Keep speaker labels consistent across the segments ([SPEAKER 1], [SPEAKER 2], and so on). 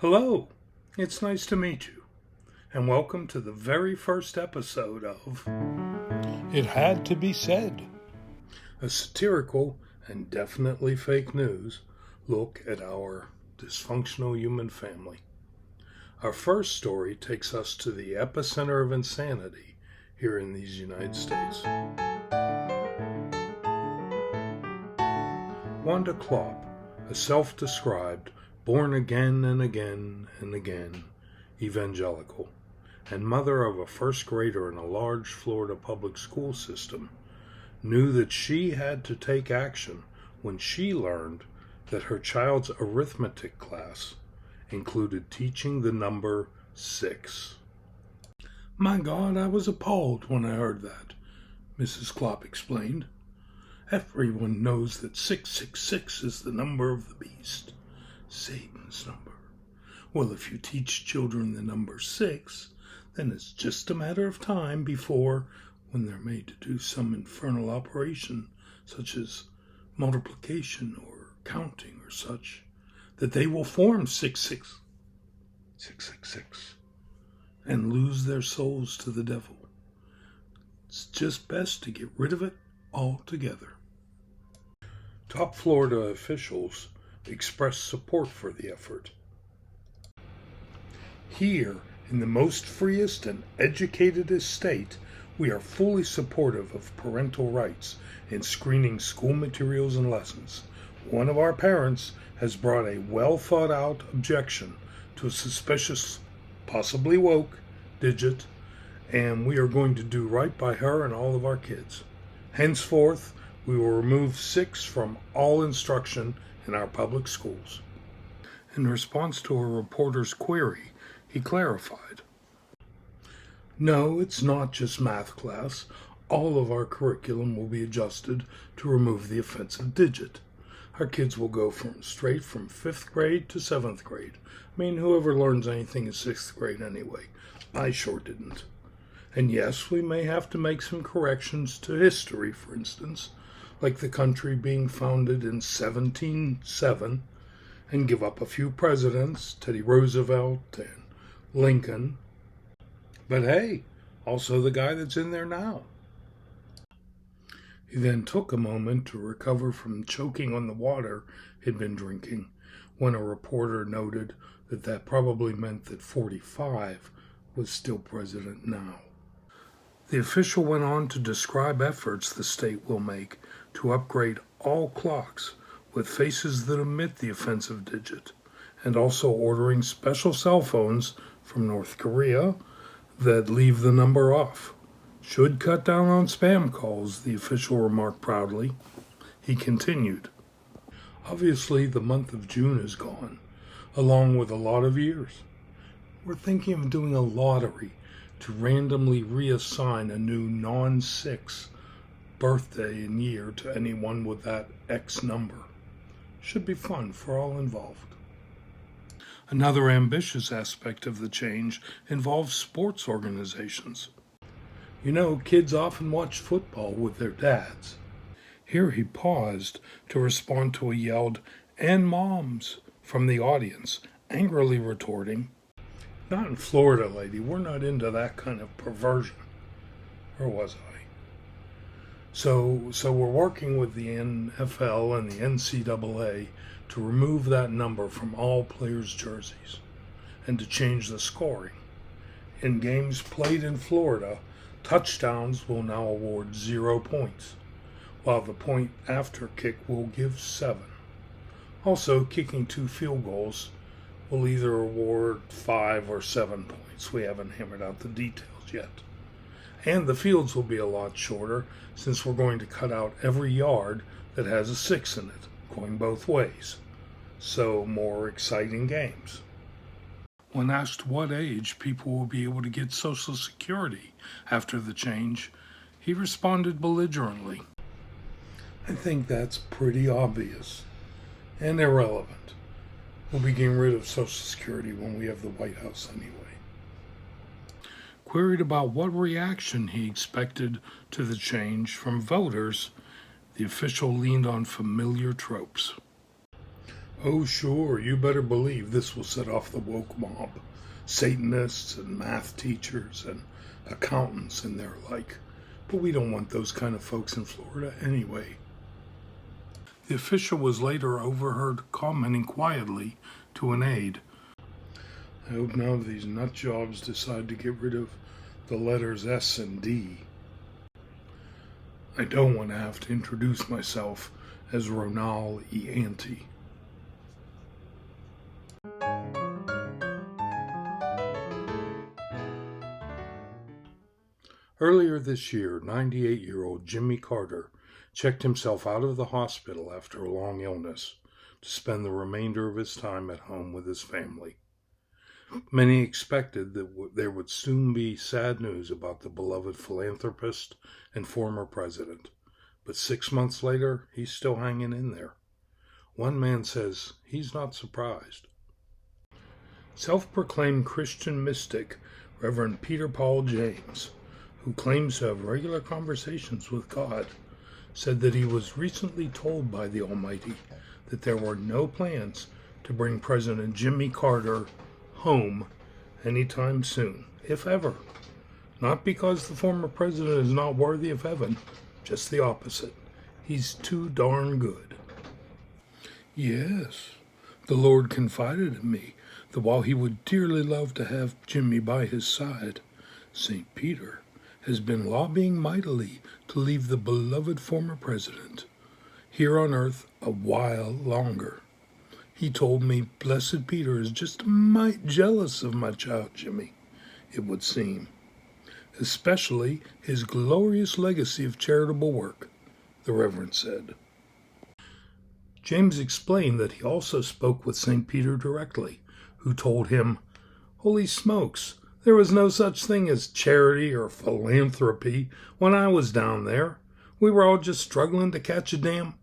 [SPEAKER 1] Hello, it's nice to meet you, and welcome to the very first episode of It Had to Be Said, a satirical and definitely fake news look at our dysfunctional human family. Our first story takes us to the epicenter of insanity here in these United States. Wanda Klopp, a self-described born again and again and again evangelical, and mother of a first grader in a large Florida public school system, knew that she had to take action when she learned that her child's arithmetic class included teaching the number 6. "My God, I was appalled when I heard that," Mrs. Klopp explained. "Everyone knows that 666 is the number of the beast, Satan's number. Well, if you teach children the number 6, then it's just a matter of time before, when they're made to do some infernal operation, such as multiplication or counting or such, that they will form 666 and lose their souls to the devil. It's just best to get rid of it altogether." Top Florida officials expressed support for the effort. "Here, in the most freest and educatedest state, we are fully supportive of parental rights in screening school materials and lessons. One of our parents has brought a well-thought-out objection to a suspicious, possibly woke, digit, and we are going to do right by her and all of our kids. Henceforth, we will remove 6 from all instruction in our public schools." In response to a reporter's query, he clarified, "No, it's not just math class. All of our curriculum will be adjusted to remove the offensive digit. Our kids will go straight from 5th grade to 7th grade. I mean, whoever learns anything in 6th grade anyway? I sure didn't. And yes, we may have to make some corrections to history, for instance, like the country being founded in 1707, and give up a few presidents, Teddy Roosevelt and Lincoln. But hey, also the guy that's in there now." He then took a moment to recover from choking on the water he'd been drinking, when a reporter noted that probably meant that 45 was still president now. The official went on to describe efforts the state will make to upgrade all clocks with faces that omit the offensive digit, and also ordering special cell phones from North Korea that leave the number off. "Should cut down on spam calls," the official remarked proudly. He continued, "Obviously, the month of June is gone, along with a lot of years. We're thinking of doing a lottery to randomly reassign a new non-6 birthday and year to anyone with that X number. Should be fun for all involved." Another ambitious aspect of the change involves sports organizations. You know, kids often watch football with their dads. Here he paused to respond to a yelled, "And moms," from the audience, angrily retorting, "Not in Florida, lady. We're not into that kind of perversion." Or was I? So we're working with the NFL and the NCAA to remove that number from all players' jerseys and to change the scoring. In games played in Florida, touchdowns will now award 0 points, while the point after kick will give 7. Also, kicking 2 field goals will either award 5 or 7 points. We haven't hammered out the details yet. And the fields will be a lot shorter, since we're going to cut out every yard that has a 6 in it, going both ways. So, more exciting games. When asked what age people will be able to get Social Security after the change, he responded belligerently, "I think that's pretty obvious and irrelevant. We'll be getting rid of Social Security when we have the White House anyway." Queried about what reaction he expected to the change from voters, the official leaned on familiar tropes. Oh, sure, you better believe this will set off the woke mob. Satanists and math teachers and accountants and their like. But we don't want those kind of folks in Florida anyway. The official was later overheard commenting quietly to an aide, I hope none of these nut jobs decide to get rid of the letters S and D. I don't want to have to introduce myself as Ronal E. Ante. Earlier this year, 98-year-old Jimmy Carter checked himself out of the hospital after a long illness to spend the remainder of his time at home with his family. Many expected that there would soon be sad news about the beloved philanthropist and former president, but 6 months later, he's still hanging in there. One man says he's not surprised. Self-proclaimed Christian mystic Reverend Peter Paul James, who claims to have regular conversations with God, said that he was recently told by the Almighty that there were no plans to bring President Jimmy Carter home anytime soon, if ever. Not because the former president is not worthy of heaven, just the opposite. He's too darn good. Yes, the Lord confided in me that while he would dearly love to have Jimmy by his side, St. Peter has been lobbying mightily to leave the beloved former president here on earth a while longer. He told me Blessed Peter is just a mite jealous of my child Jimmy, it would seem, especially his glorious legacy of charitable work, the Reverend said. James explained that he also spoke with St. Peter directly, who told him, Holy smokes, there was no such thing as charity or philanthropy when I was down there. We were all just struggling to catch a damn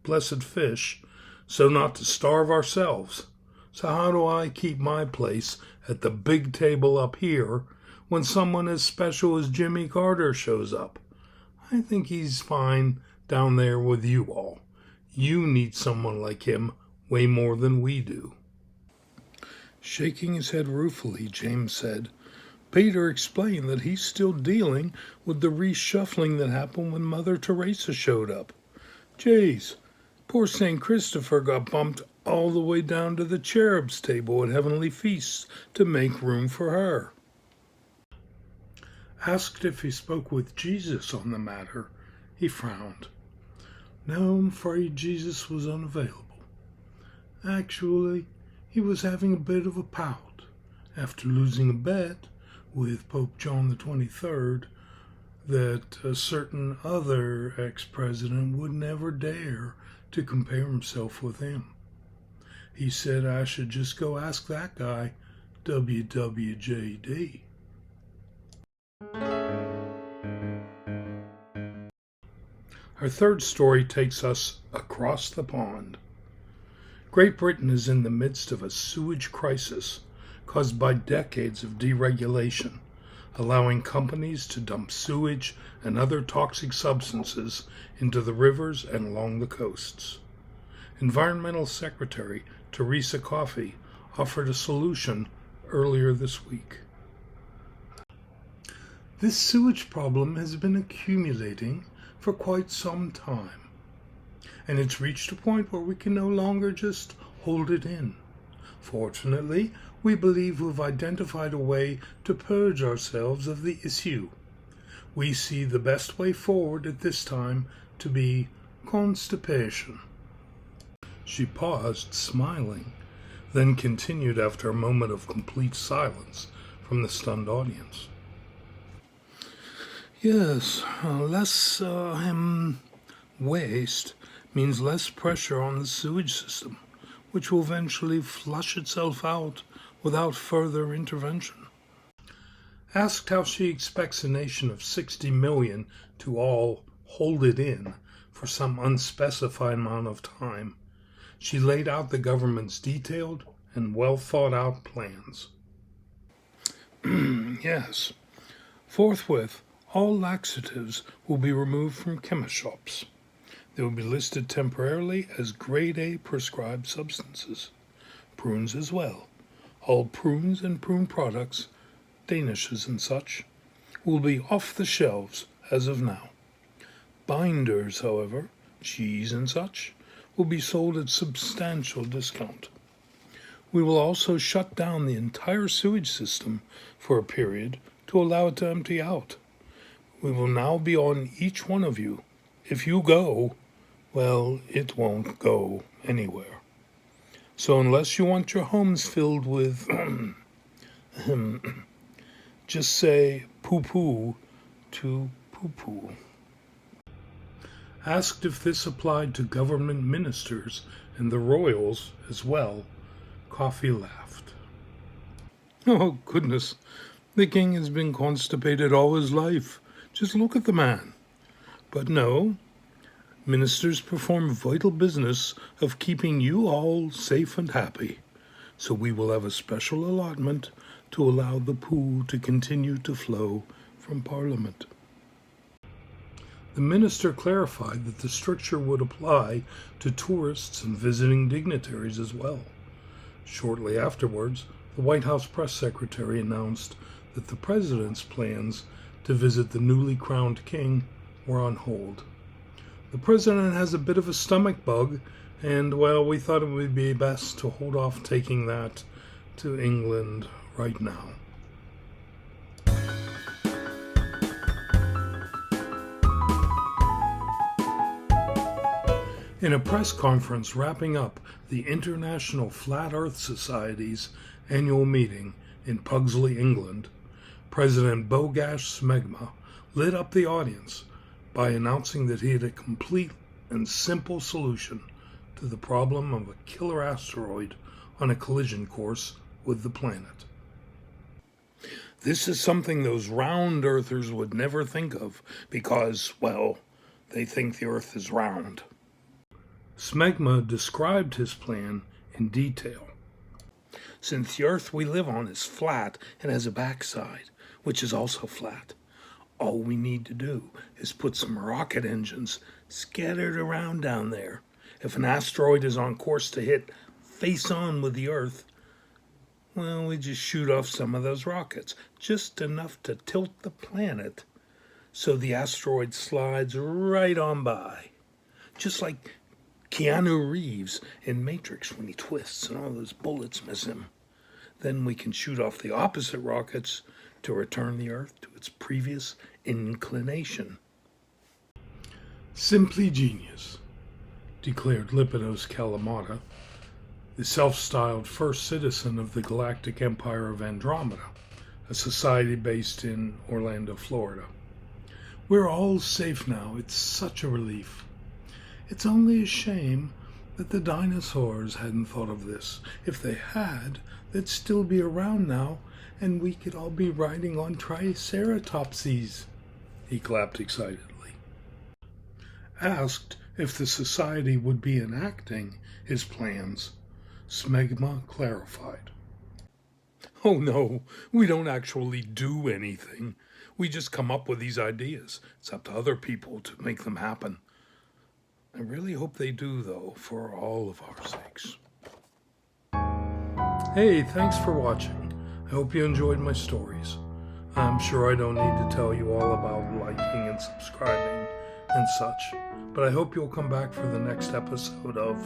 [SPEAKER 1] blessed fish, so not to starve ourselves. So how do I keep my place at the big table up here when someone as special as Jimmy Carter shows up? I think he's fine down there with you all. You need someone like him way more than we do. Shaking his head ruefully, James said, Peter explained that he's still dealing with the reshuffling that happened when Mother Teresa showed up. Jays, poor St. Christopher got bumped all the way down to the cherub's table at Heavenly Feasts to make room for her. Asked if he spoke with Jesus on the matter, he frowned. No, I'm afraid Jesus was unavailable. Actually, he was having a bit of a pout after losing a bet with Pope John the 23rd that a certain other ex-president would never dare to compare himself with him. He said I should just go ask that guy, WWJD. Our third story takes us across the pond. Great Britain is in the midst of a sewage crisis caused by decades of deregulation, allowing companies to dump sewage and other toxic substances into the rivers and along the coasts. Environmental Secretary Teresa Coffey offered a solution earlier this week. This sewage problem has been accumulating for quite some time, and it's reached a point where we can no longer just hold it in. Fortunately, we believe we've identified a way to purge ourselves of the issue. We see the best way forward at this time to be constipation. She paused, smiling, then continued after a moment of complete silence from the stunned audience. Yes, less waste means less pressure on the sewage system, which will eventually flush itself out without further intervention. Asked how she expects a nation of 60 million to all hold it in for some unspecified amount of time, she laid out the government's detailed and well-thought-out plans. Yes. Forthwith, all laxatives will be removed from chemist shops. They will be listed temporarily as Grade A prescribed substances. Prunes as well. All prunes and prune products, danishes and such, will be off the shelves as of now. Binders, however, cheese and such, will be sold at substantial discount. We will also shut down the entire sewage system for a period to allow it to empty out. We will now be on each one of you. If you go, well, it won't go anywhere. So unless you want your homes filled with, just say poo-poo to poo-poo. Asked if this applied to government ministers and the royals as well, Coffee laughed. Oh, goodness, the king has been constipated all his life. Just look at the man. But no, ministers perform vital business of keeping you all safe and happy. So we will have a special allotment to allow the poo to continue to flow from Parliament. The minister clarified that the stricture would apply to tourists and visiting dignitaries as well. Shortly afterwards, the White House press secretary announced that the president's plans to visit the newly crowned king were on hold. The president has a bit of a stomach bug, and, well, we thought it would be best to hold off taking that to England right now. In a press conference wrapping up the International Flat Earth Society's annual meeting in Pugsley, England, President Bogash Smegma lit up the audience by announcing that he had a complete and simple solution to the problem of a killer asteroid on a collision course with the planet. This is something those round earthers would never think of because, well, they think the Earth is round. Smegma described his plan in detail. Since the Earth we live on is flat and has a backside, which is also flat, all we need to do is put some rocket engines scattered around down there. If an asteroid is on course to hit face on with the Earth, well, we just shoot off some of those rockets, just enough to tilt the planet so the asteroid slides right on by. Just like Keanu Reeves in Matrix when he twists and all those bullets miss him. Then we can shoot off the opposite rockets to return the Earth to its previous inclination. Simply genius, declared Lipidos Kalamata, the self-styled first citizen of the Galactic Empire of Andromeda, a society based in Orlando, Florida. We're all safe now. It's such a relief. It's only a shame that the dinosaurs hadn't thought of this. If they had, they'd still be around now, and we could all be riding on triceratopses. He clapped excitedly. Asked if the society would be enacting his plans, Smegma clarified. Oh no, we don't actually do anything. We just come up with these ideas. It's up to other people to make them happen. I really hope they do, though, for all of our sakes. Hey, thanks for watching. I hope you enjoyed my stories. I'm sure I don't need to tell you all about liking and subscribing and such, but I hope you'll come back for the next episode of